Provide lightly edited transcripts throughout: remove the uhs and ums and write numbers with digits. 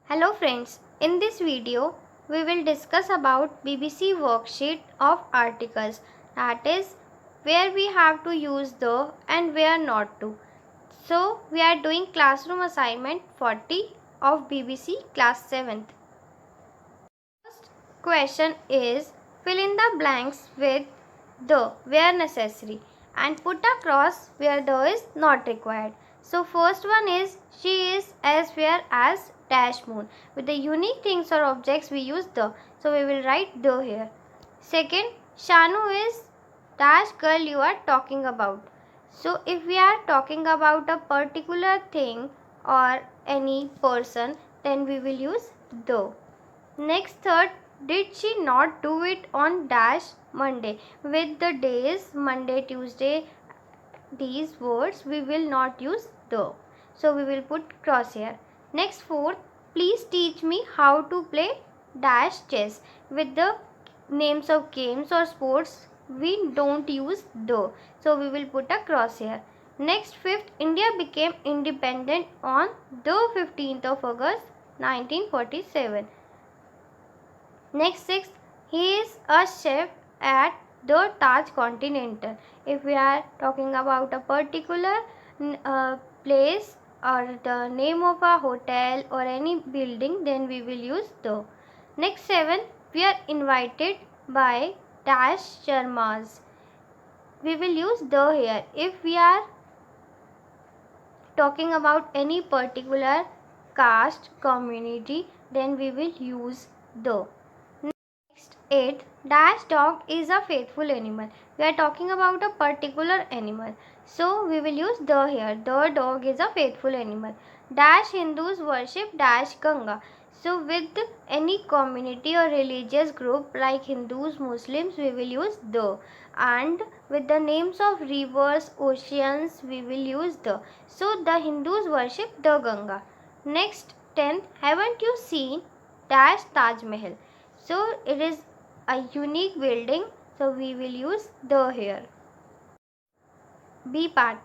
Hello friends, in this video we will discuss about BBC worksheet of articles, that is where we have to use the and where not to. So we are doing classroom assignment 40 of BBC class 7th. First question is fill in the blanks with the where necessary and put a cross where the is not required. So first one is she is as fair as dash moon. With the unique things or objects we use the. So we will write the here. Second, Shanu is dash girl you are talking about. So if we are talking about a particular thing or any person, then we will use the. Next third, did she not do it on dash Monday? With the days Monday, Tuesday, these words we will not use the. So we will put cross here. Next fourth, please teach me how to play dash chess. With the names of games or sports we don't use the. So we will put a cross here. Next fifth, India became independent on the 15th of August 1947. Next sixth, he is a chef at the Taj Continental. If we are talking about a particular place or the name of a hotel or any building, then we will use the. Next seven, we are invited by dash Sharmas. We will use the here. If we are talking about any particular caste community, then we will use the. Next 8, dash dog is a faithful animal. We are talking about a particular animal. So we will use the here. The dog is a faithful animal. Dash Hindus worship dash Ganga. So with any community or religious group like Hindus, Muslims, we will use the. And with the names of rivers, oceans, we will use the. So the Hindus worship the Ganga. Next 10th, haven't you seen dash Taj Mahal? So it is a unique building, so we will use the here. B part,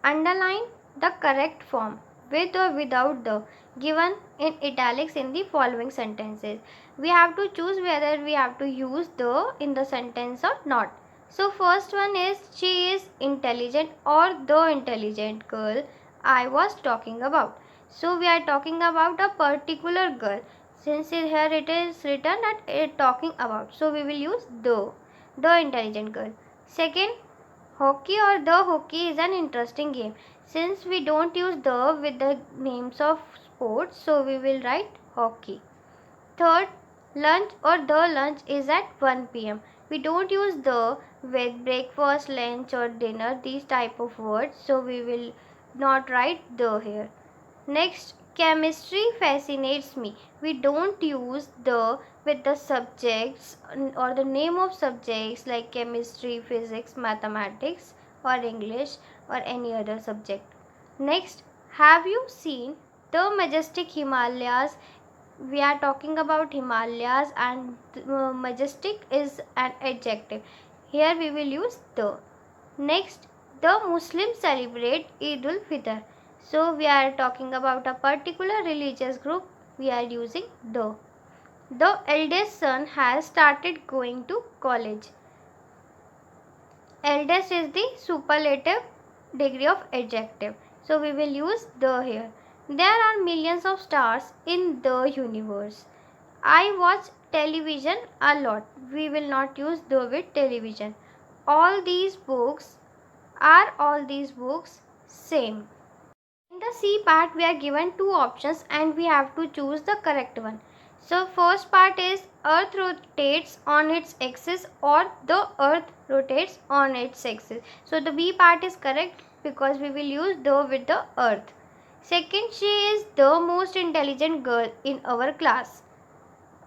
underline the correct form with or without the given in italics in the following sentences. We have to choose whether we have to use the in the sentence or not. So first one is she is intelligent or the intelligent girl I was talking about. So we are talking about a particular girl. Since here it is written that it talking about, so we will use the intelligent girl. Second, hockey or the hockey is an interesting game. Since we don't use the with the names of sports, so we will write hockey. Third, lunch or the lunch is at 1 p.m. We don't use the with breakfast, lunch or dinner, these type of words, so we will not write the here. Next, chemistry fascinates me. We don't use the with the subjects or the name of subjects like chemistry, physics, mathematics or English or any other subject. Next, have you seen the majestic Himalayas? We are talking about Himalayas and majestic is an adjective. Here we will use the. Next, the Muslims celebrate Eid ul-Fitr. So we are talking about a particular religious group. We are using the. The eldest son has started going to college. Eldest is the superlative degree of adjective. So we will use the here. There are millions of stars in the universe. I watch television a lot. We will not use the with television. All these books same. In the C part, we are given two options and we have to choose the correct one. So first part is earth rotates on its axis or the earth rotates on its axis. So the B part is correct because we will use the with the earth. Second, she is the most intelligent girl in our class,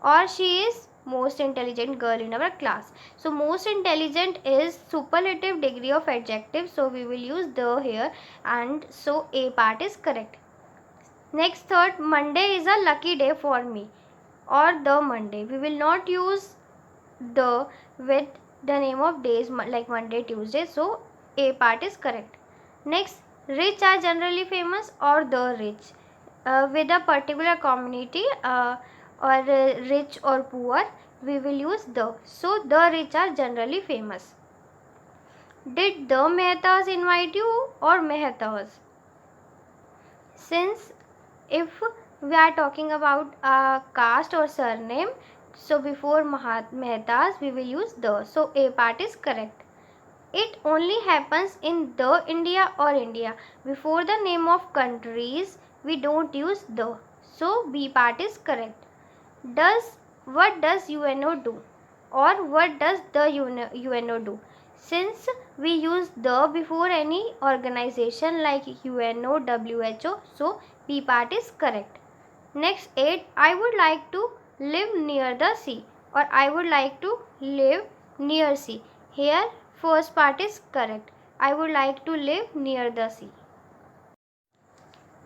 or she is most intelligent girl in our class. So most intelligent is superlative degree of adjective, so we will use the here, and so A part is correct. Next third, Monday is a lucky day for me or the Monday. We will not use the with the name of days like Monday, Tuesday, so A part is correct. Next, rich are generally famous or the rich. with a particular community or rich or poor, we will use the. So the rich are generally famous. Did the Mehtas invite you or Mehtas? Since if we are talking about a caste or surname, so before Mehtas we will use the. So A part is correct. It only happens in the India or India. Before the name of countries, we don't use the. So B part is correct. What does UNO do? Or what does the UNO do? Since we use the before any organization like UNO, WHO, so B part is correct. Next 8. I would like to live near the sea, or I would like to live near sea. Here first part is correct. I would like to live near the sea.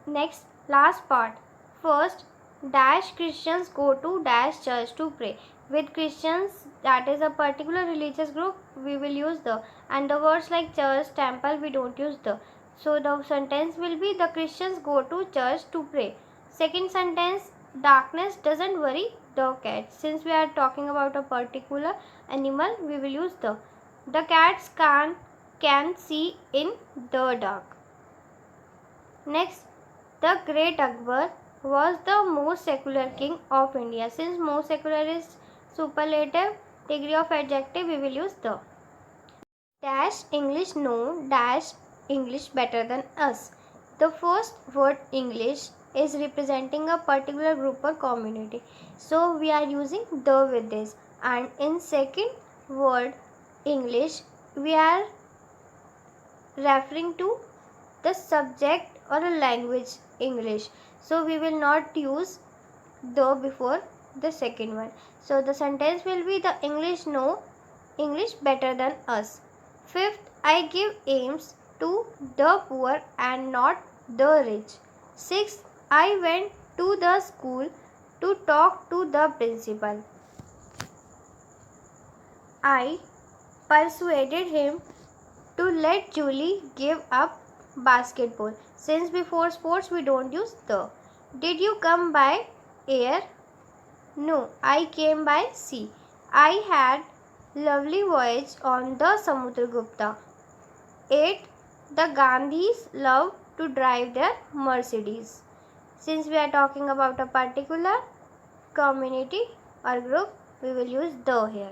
Next, last part. First, dash Christians go to dash church to pray. With Christians, that is a particular religious group, we will use the. And the words like church, temple, we don't use the. So the sentence will be the Christians go to church to pray. Second sentence, darkness doesn't worry the cat. Since we are talking about a particular animal, we will use the. The cats can see in the dark. Next, the great Akbar was the most secular king of India. Since most secular is superlative degree of adjective, we will use the. Dash English know dash English better than us. The first word English is representing a particular group or community. So we are using the with this. And in second word English, we are referring to the subject or a language English. So we will not use the before the second one. So the sentence will be the English know English better than us. Fifth, I give aims to the poor and not the rich. Sixth, I went to the school to talk to the principal. I persuaded him to let Julie give up basketball. Since before sports we don't use the. Did you come by air? No, I came by sea. I had lovely voyage on the Samudragupta. 8. The Gandhis love to drive their Mercedes. Since we are talking about a particular community or group, we will use the here.